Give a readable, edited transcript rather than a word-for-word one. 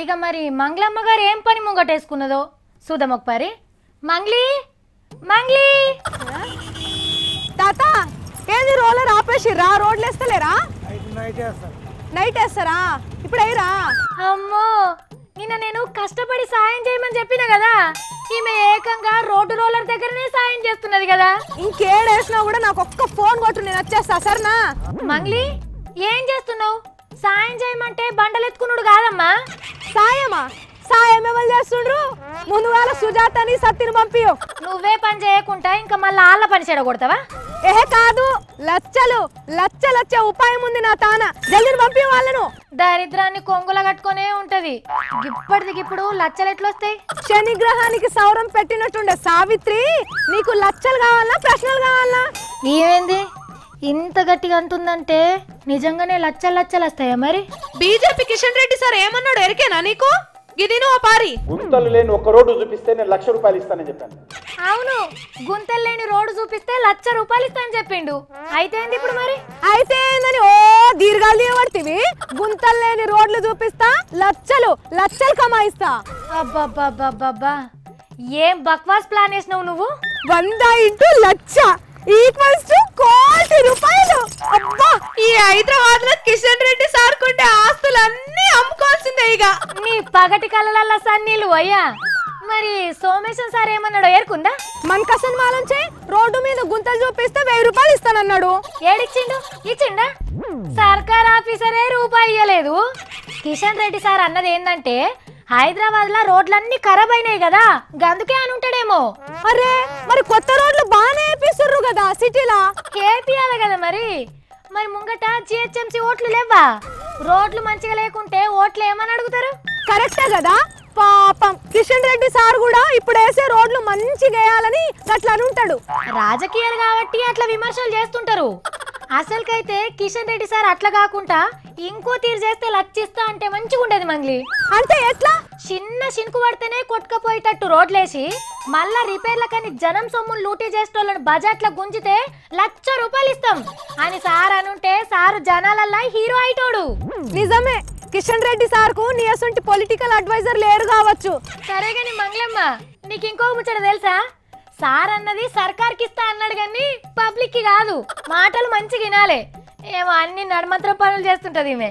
ఇక మరి మంగళమ్మ గారు ఏం పని ముంగటేసుకున్నదో చూద్దాం ఒకసారి. మంగ్లీ మంగ్లీ తాత ఏది రోలర్ ఆపేసిర్రా? రోడ్లు వేస్తలేరా? నైట్ వేస్తారా? ఇప్పుడు అయ్యరా? అమ్మో నిన్న నేను కష్టపడి సాయం చేయమని చెప్పిన కదా, ఈమె ఏకంగా రోడ్డు రోలర్ దగ్గరనే సాయం చేస్తున్నది కదా. ఇంకేడేసినా కూడా నాకు ఒక్క ఫోన్ కొట్టు, నేను వచ్చేస్తా సరేనా? మంగ్లీ ఏం చేస్తున్నావు? సాయం చేయమంటే బండలెత్తుకున్నాడు కాదమ్మా. సాయమా? సాయం ఎవరు చేస్తుండ్రు? ముందుగాల సుజాతని సత్తిని పంపియో. నువ్వే పని చేయకుండా ఇంకా మళ్ళీ ఆళ్ళ పని చెడగొడతావా? ఏహే కాదు, లచ్చలు లచ్చలచ్చే ఉపాయం ఉంది నా తాన. జల్దిని పంపియ వాళ్ళను. దారిద్రాన్ని కొంగుల కట్టుకునే ఉంటది. ఇప్పటికిప్పుడు లచ్చలు ఎట్లొస్తాయి? శనిగ్రహానికి సౌరం పెట్టినట్టుండే సావిత్రి, నీకు లచ్చలు కావాలా ప్రశ్నలు కావాలా? ఏమైంది ఇంత గట్టిగా అంటుందంటే నిజంగానే లచ్చలు లచ్చలు వస్తాయా మరి? బీజేపీ కిషన్ రెడ్డి సార్ ఏమన్నాడు ఎరికేనా నీకు? గిది నువ్వు పారి గుంతలు లేని ఒక రోడ్డు చూపిస్తే నేను ₹1,00,000 ఇస్తానని చెప్పాను. అవును, గుంతలు లేని రోడ్డు చూపిస్తే ₹1,00,000 ఇస్తానని చెప్పిండు. అయితే ఏంది ఇప్పుడు మరి? అయితే ఏందని ఓ దీర్ఘాలు తీయబడితివి. గుంతలు లేని రోడ్లు చూపిస్తా, లచ్చలు లచ్చలు కమాయిస్తా. అబ్బబ్బబ్బబ్బబ్బా ఏం బక్వాస్ ప్లాన్ వేసినావు నువ్వు? 100 ఇంటూ లచ్చ ఈక్వల్స్ టు ₹1,00,00,000. అబ్బా, ఈ హైదరాబాద్ లో కిషన్ రెడ్డి సార్ కుంటే ఆస్తులన్నీ అమ్ముకోవాల్సిందే ఇక. నీ పగటి కళ్ళ సన్నీలు అయ్యా. మరి సోమేశం సార్ ఏమన్నాడో ఏరుకుందా? మనకసన్ మాలంచే రోడ్డు మీద గుంతలు చూపిస్తే ₹1000 ఇస్తానన్నాడు. ఏడిచ్చిండు? ఇచ్చిండా? సర్కార్ ఆఫీసరే రూపాయి ఇయ్యలేదు. కిషన్ రెడ్డి సార్ అన్నది ఏందంటే హైదరాబాద్ లో రోడ్లన్నీ ఖరాబ్ అయినాయి కదా, గందుకే అని ఉంటాడేమో. అరే మరి కొత్త రోడ్లు బాగానే వేపిస్తుర్రు కదా సిటీలా. కేపీయాలి కదా మరి. మరి ముంగట జిహెచ్ఎంసీ ఓట్లు లేవా? రోడ్లు మంచిగా లేకుంటే ఓట్లు ఏమని అడుగుతారు? కరెక్టే కదా. పాపం కిషన్ రెడ్డి సార్ కూడా ఇప్పుడు వేసే రోడ్లు మంచిగా వేయాలని అట్లా అని ఉంటాడు. రాజకీయాలు కాబట్టి అట్లా విమర్శలు చేస్తుంటారు. అసలుకైతే కిషన్ రెడ్డి సార్ అట్లా కాకుండా ఇంకో తీరు చేస్తే లచ్చిస్తా అంటే మంచిగా ఉండేది మంగ్లీ. అంటే ఎట్లా? చిన్న షిన్కు పడితేనే కొట్టుకపోయేటట్టు రోడ్లేసి మళ్ళా రిపేర్లకని జనం సొమ్ములు లూటీ చేసేటోళ్ళని బజార్లో గుంజితే ₹1,00,000 ఇస్తాం అని సార్ అనుంటే సారు జనాలల్లా హీరో అయిటోడు. నిజమే, కిషన్ రెడ్డి సార్ కు నీ అసంటి పొలిటికల్ అడ్వైజర్ లేరు కావచ్చు. సరే గాని మంగళమ్మ, నీకు ఇంకో ముచ్చట తెలుసా? సార్ అన్నది సర్కార్కి ఇస్తా అన్నాడు కానీ పబ్లిక్ కి కాదు. మాటలు మంచిగా వినాలే. ఏమో అన్ని నడమంత్ర పనులు చేస్తుంటది ఈమె.